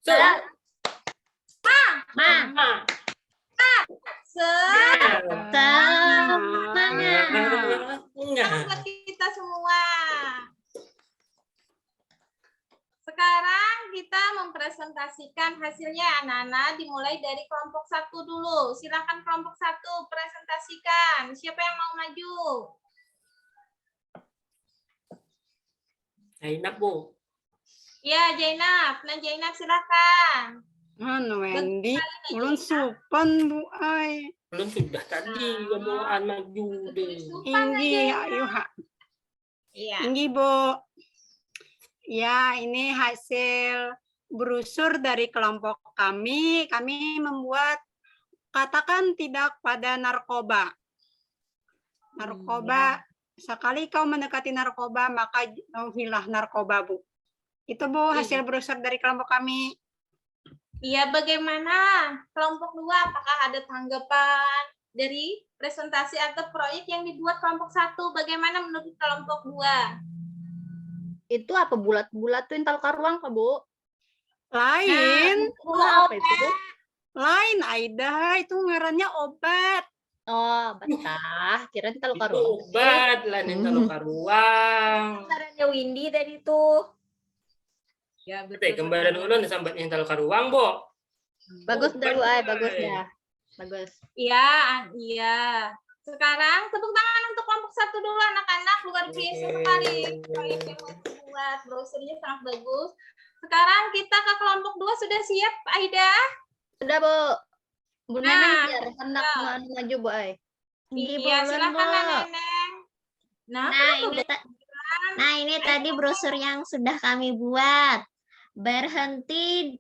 Speaker 2: Semangat buat kita semua. kita mempresentasikan hasilnya anak-anak, dimulai dari kelompok 1 dulu. Silakan kelompok 1 presentasikan. Siapa yang mau maju?
Speaker 3: Zainab, Bu.
Speaker 2: Ya, Jainab. Nah, Jainab silakan.
Speaker 9: Anu Wendy, ulun supan Bu ay.
Speaker 3: Belum sudah tadi ngomongan maju deh.
Speaker 9: Inggi, ayo ha.
Speaker 2: Iya.
Speaker 9: Inggi Bu. Ya, ini hasil brosur dari kelompok kami. Kami membuat katakan tidak pada narkoba. Narkoba, sekali kau mendekati narkoba, maka jauhilah narkoba, Bu. Itu Bu, hasil brosur dari kelompok kami.
Speaker 2: Iya, bagaimana kelompok 2? Apakah ada tanggapan dari presentasi atau proyek yang dibuat kelompok 1? Bagaimana menurut kelompok 2?
Speaker 1: Itu apa bulat-bulat tuh intal karuang Kak, Bu?
Speaker 9: Lain,
Speaker 1: Apa itu, Bu?
Speaker 9: lain Aida, itu ngarannya obat.
Speaker 1: Oh, betah. Kira intal
Speaker 3: Itu
Speaker 1: karuang.
Speaker 3: obat lah nih kalau karuang.
Speaker 5: Sarannya Windy tadi tuh.
Speaker 2: Ya,
Speaker 3: Tapi gambaran ulun sambat intal karuang, Bu.
Speaker 1: Bagus dah, Bu. Bagus dah. Bagus.
Speaker 2: Iya, iya. Sekarang tepuk tangan untuk kelompok 1 dulu anak-anak. Luar biasa sekali proyek yang membuat brosurnya sangat bagus. Sekarang kita ke kelompok 2 sudah siap, Aida?
Speaker 1: Sudah, Bu. Bu
Speaker 2: Nah,
Speaker 1: Neneng biar hendak maju, Bu.
Speaker 2: Iya, silakan Neneng. Nah,
Speaker 8: Nah, ini tadi brosur yang sudah kami buat. Berhenti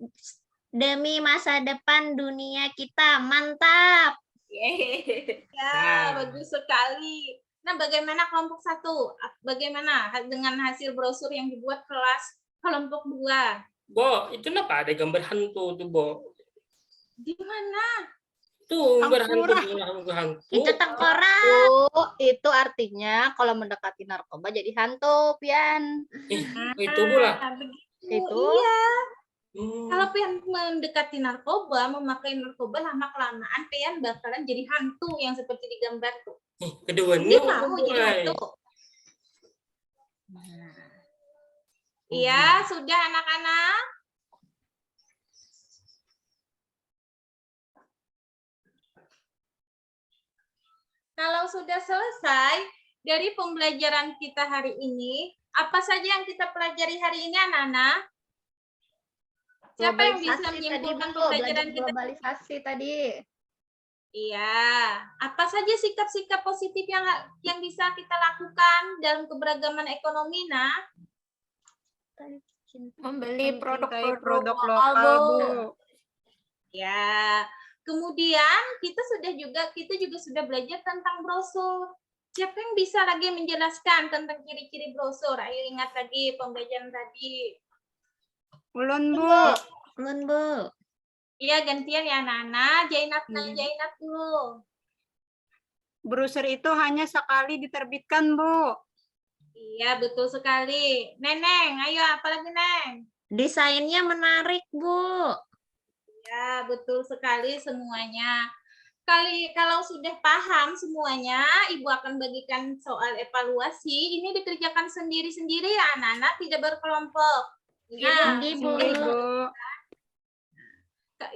Speaker 8: demi masa depan dunia kita. Mantap.
Speaker 2: ya, bagus sekali. Nah, bagaimana kelompok 1? Bagaimana dengan hasil brosur yang dibuat kelas kelompok 2?
Speaker 3: Bo, itu kenapa ada gambar hantu tuh, Bo?
Speaker 2: Di mana?
Speaker 3: Tuh, gambar
Speaker 9: Tengkorak.
Speaker 3: hantu.
Speaker 8: Itu tengkorak.
Speaker 1: Itu artinya kalau mendekati narkoba jadi hantu, Pian.
Speaker 3: Itu pula.
Speaker 2: Nah, begitu.
Speaker 1: Itu.
Speaker 2: Iya.
Speaker 3: Hmm.
Speaker 2: Kalau pian mendekati narkoba, memakai narkoba lama-kelamaan pian bakalan jadi hantu yang seperti di gambar tuh.
Speaker 3: Keduanya
Speaker 2: Dia mau jadi hantu. Iya, sudah anak-anak. Kalau sudah selesai dari pembelajaran kita hari ini, apa saja yang kita pelajari hari ini anak-anak? Siapa yang bisa
Speaker 1: Globalisasi tadi,
Speaker 2: menyimpulkan
Speaker 1: Bu.
Speaker 2: pembelajaran
Speaker 1: Belajar
Speaker 2: kita?
Speaker 1: globalisasi tadi.
Speaker 2: Iya. Apa saja sikap-sikap positif yang bisa kita lakukan dalam keberagaman ekonomi, nah?
Speaker 5: Membeli
Speaker 9: Mencintai
Speaker 5: produk-produk
Speaker 9: produk
Speaker 5: lokal,
Speaker 9: lokal,
Speaker 5: Bu.
Speaker 9: Bu.
Speaker 2: Ya. Kemudian kita juga sudah belajar tentang brosur. Siapa yang bisa lagi menjelaskan tentang ciri-ciri brosur? Ayo ingat lagi pembelajaran tadi.
Speaker 9: Ulun, Bu.
Speaker 8: Ulun, Bu.
Speaker 2: Iya, gantian ya anak-anak. Jainab dulu.
Speaker 9: Brosur itu hanya sekali diterbitkan, Bu.
Speaker 2: Iya, betul sekali. Neneng, ayo apalagi Neng?
Speaker 8: Desainnya menarik, Bu.
Speaker 2: Ya, betul sekali semuanya. Kalau sudah paham semuanya, Ibu akan bagikan soal evaluasi. Ini dikerjakan sendiri-sendiri ya anak-anak, tidak berkelompok. Nah,
Speaker 8: Ibu.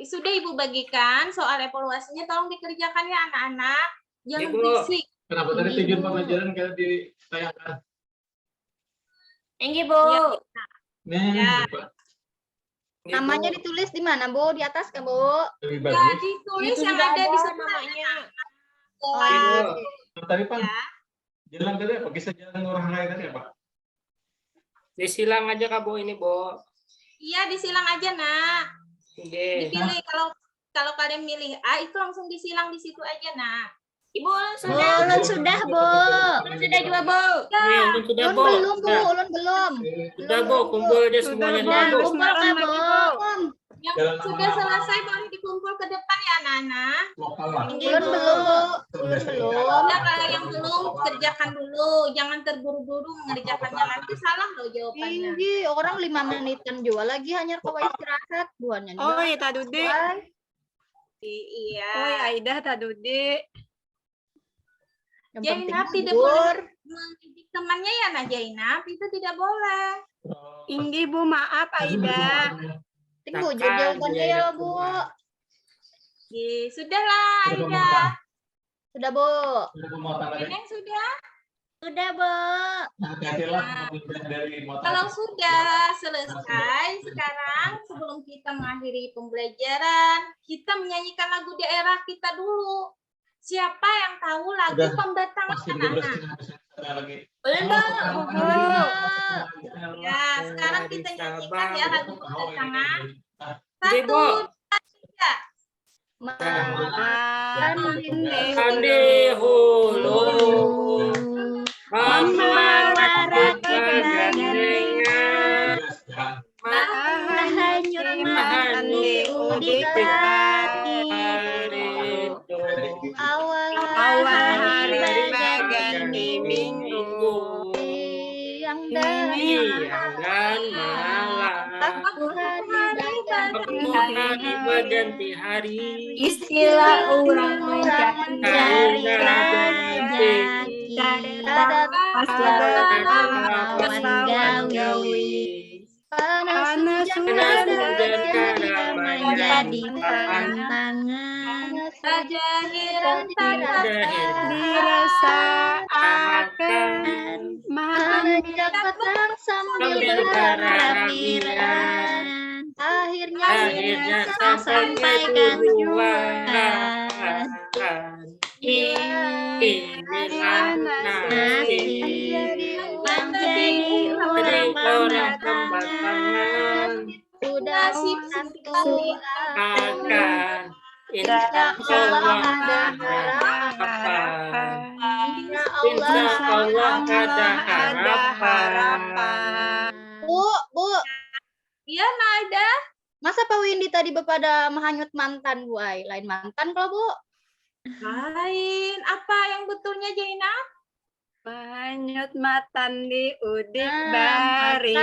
Speaker 2: sudah Ibu bagikan soal evaluasinya, tolong dikerjakan ya anak-anak. Jangan
Speaker 3: Ibu.
Speaker 2: berisik.
Speaker 10: Kenapa tadi tujuan pembelajaran kayak ditayangkan?
Speaker 5: Tinggi, Bu.
Speaker 2: Ya,
Speaker 10: Nih,
Speaker 2: Ya.
Speaker 10: Pak.
Speaker 1: Namanya ditulis di mana, Bu? Di atas kan, Bu?
Speaker 10: Lebih
Speaker 2: ya
Speaker 10: bagus.
Speaker 2: ditulis
Speaker 5: Itu
Speaker 2: yang
Speaker 5: juga
Speaker 2: ada di
Speaker 5: ada
Speaker 2: sebelah
Speaker 5: namanya.
Speaker 2: kelas.
Speaker 10: Tadi Pak,
Speaker 2: Ya.
Speaker 10: jalan tadi apa? Kisah jalan orang lain tadi apa?
Speaker 3: Disilang aja, Kak, Bu, ini, Bu.
Speaker 2: Iya, disilang aja, Nak.
Speaker 3: Oke.
Speaker 2: Dipilih kalau kalian milih A itu langsung disilang di situ aja, Nak.
Speaker 5: Ibu
Speaker 8: Bu,
Speaker 5: sudah.
Speaker 8: ulun sudah, Bu.
Speaker 5: Sudah juga, Bu.
Speaker 3: Ini ulun sudah,
Speaker 1: Ulun
Speaker 3: Bu.
Speaker 1: belum, Bu.
Speaker 3: Sudah.
Speaker 1: Ulun belum.
Speaker 3: Sudah, Bu. Kumpul aja semuanya
Speaker 9: Bu.
Speaker 3: dulu, Bu.
Speaker 8: Kumpul, Kak, Bu.
Speaker 2: Yang
Speaker 10: Jalan
Speaker 2: sudah
Speaker 10: lama-lama.
Speaker 2: selesai boleh dikumpul ke depan ya, anak-anak.
Speaker 10: Lokal lah.
Speaker 1: Ulun belum, Bu. Ulun belum.
Speaker 2: Nah, kalau yang belum kerjakan dulu, jangan terburu-buru mengerjakannya nanti salah loh jawabannya.
Speaker 1: Tinggi, orang 5 menitan juga lagi hanya kau istirahat. Buannya
Speaker 9: Oh, ya Tadude.
Speaker 2: Iya.
Speaker 9: Oh, ya Aida Tadude.
Speaker 1: Yang penting
Speaker 2: Jainab tidak
Speaker 1: tidur.
Speaker 2: boleh mendidik temannya ya, Nak Jainab. Itu tidak boleh.
Speaker 9: Inggi, Bu, maaf Aida.
Speaker 1: Bu, jawab jawabannya ya, Bu.
Speaker 2: Oke, sudahlah
Speaker 10: Sudah
Speaker 2: Aida.
Speaker 10: pemotongan.
Speaker 1: Sudah, Bu.
Speaker 10: Sudah pemotongan tadi.
Speaker 2: Neneng sudah?
Speaker 8: Sudah, Bu.
Speaker 10: Hati-hatilah memindah dari motor.
Speaker 2: Kalau sudah selesai, sekarang sebelum kita mengakhiri pembelajaran, kita menyanyikan lagu daerah kita dulu. Siapa yang tahu lagu
Speaker 10: Udah.
Speaker 2: pembatangan
Speaker 10: Masih
Speaker 2: anak-anak?
Speaker 10: 12 lagi.
Speaker 2: Ya, sekarang kita nyanyikan ya lagu pembatangan.
Speaker 3: Jadi,
Speaker 2: Satu,
Speaker 3: Bu.
Speaker 2: dua, tiga.
Speaker 3: Andi hulu
Speaker 8: Membawa rakyat
Speaker 3: gandengan
Speaker 8: hanyut makan di udik lagi.
Speaker 4: Awal
Speaker 9: Awal
Speaker 4: hari
Speaker 9: hari
Speaker 4: bagan
Speaker 9: bagan di minggu.
Speaker 4: yang
Speaker 3: Siangan malam
Speaker 4: aku
Speaker 3: Waktu hari berganti hari
Speaker 5: Istilah orang mencari
Speaker 3: Ganti
Speaker 4: ada
Speaker 9: Lawan
Speaker 4: gawi.
Speaker 9: Panas
Speaker 3: Panas
Speaker 9: hujan
Speaker 3: hujan kadang
Speaker 8: Menjadi
Speaker 3: mayan
Speaker 8: tantangan.
Speaker 2: Raja Hirantakan.
Speaker 9: dirasa akan
Speaker 4: Mengajak petang sambil
Speaker 3: Sambil
Speaker 4: berharapan. Akhirnya
Speaker 3: sampaikan tujuan. Inilah nasib
Speaker 8: Menjadi
Speaker 3: dari
Speaker 8: orang
Speaker 3: orang
Speaker 8: pembatangan.
Speaker 3: pembatangan
Speaker 4: sudah satu
Speaker 3: akan insya Allah ada harapan. Insya Allah ada harapan.
Speaker 1: Bu,
Speaker 2: Iya, Naida.
Speaker 1: masa Pak Windy tadi pada menghanyut mantan, Bu Ai? Lain mantan kalau, Bu?
Speaker 2: Lain. Apa yang betulnya, Jaina?
Speaker 9: Hanyut matan di udik
Speaker 1: Mantan
Speaker 9: bari.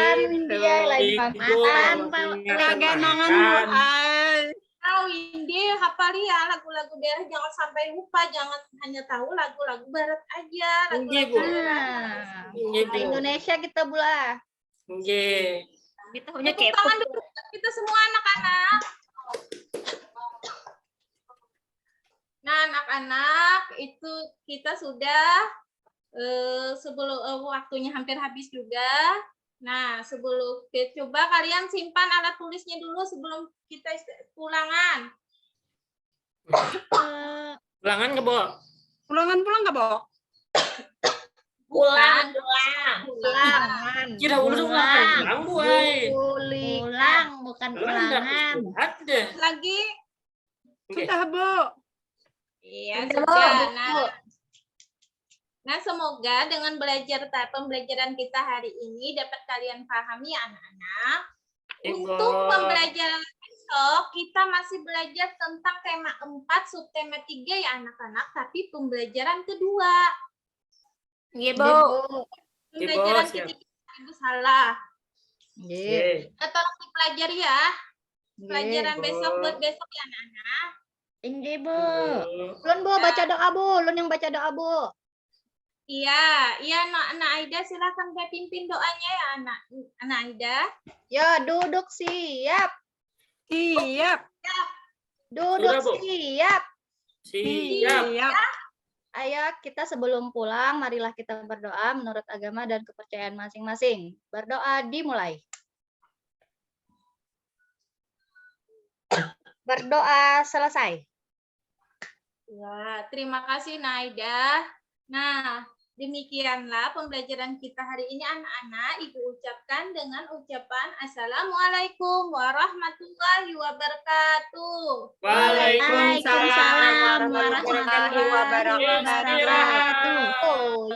Speaker 1: dia lain mantan.
Speaker 9: Laganangan Bu Ai.
Speaker 2: Tahu Indi, hafal ya lagu-lagu daerah, jangan sampai lupa, jangan hanya tahu lagu-lagu barat aja.
Speaker 3: Nggih,
Speaker 2: Lagu-lagu
Speaker 3: Bu.
Speaker 2: daerah.
Speaker 3: Nggih, Bu.
Speaker 1: Indonesia kita pula.
Speaker 3: Nggih.
Speaker 5: Kita punya
Speaker 2: Tepuk
Speaker 5: kepo.
Speaker 2: tangan dulu kita semua anak-anak. Nah, anak-anak itu kita sudah sebelum waktunya hampir habis juga. Nah, sebelum coba kalian simpan alat tulisnya dulu sebelum kita pulangan.
Speaker 3: Ulangan nggak, Bu?
Speaker 9: Pulang nggak, Bo?
Speaker 2: Pulang.
Speaker 3: Kira ulang, Bu Ai.
Speaker 8: Pulang, bukan
Speaker 3: Lu ada
Speaker 8: pulangan.
Speaker 3: ada.
Speaker 2: Lagi.
Speaker 3: Nggih.
Speaker 9: Sudah, Bu.
Speaker 2: Iya, sudah. Nah, semoga dengan pembelajaran kita hari ini dapat kalian pahami anak-anak.
Speaker 3: Ibu.
Speaker 2: Untuk pembelajaran besok, kita masih belajar tentang tema 4, subtema 3 ya anak-anak, tapi pembelajaran kedua.
Speaker 5: Iya, Bu.
Speaker 2: Pembelajaran
Speaker 3: siap.
Speaker 2: ketiga Ibu salah.
Speaker 1: Nggih.
Speaker 2: Tolong dipelajari ya.
Speaker 1: Nggih.
Speaker 2: Pelajaran
Speaker 3: Bu.
Speaker 2: besok buat besok ya anak-anak.
Speaker 8: Ini, Bu.
Speaker 1: Ulun, Bu, baca doa, Bu. Ulun yang baca doa, Bu.
Speaker 2: Iya, anak Aida silakan pimpin doanya ya anak Aida.
Speaker 1: Ya, duduk siap.
Speaker 9: Siap.
Speaker 1: Duduk
Speaker 3: Sudah, Bu.
Speaker 1: siap.
Speaker 3: Siap.
Speaker 9: Siap.
Speaker 1: Ayo kita sebelum pulang, marilah kita berdoa menurut agama dan kepercayaan masing-masing. Berdoa dimulai. Berdoa selesai.
Speaker 2: Ya, terima kasih Naida. Nah, demikianlah pembelajaran kita hari ini anak-anak. Ibu ucapkan dengan ucapan Assalamualaikum warahmatullahi wabarakatuh.
Speaker 3: Waalaikumsalam
Speaker 8: Waalaikumsalam
Speaker 3: warahmatullahi
Speaker 8: warahmatullahi
Speaker 3: wabarakatuh.
Speaker 8: wabarakatuh.
Speaker 1: Oh,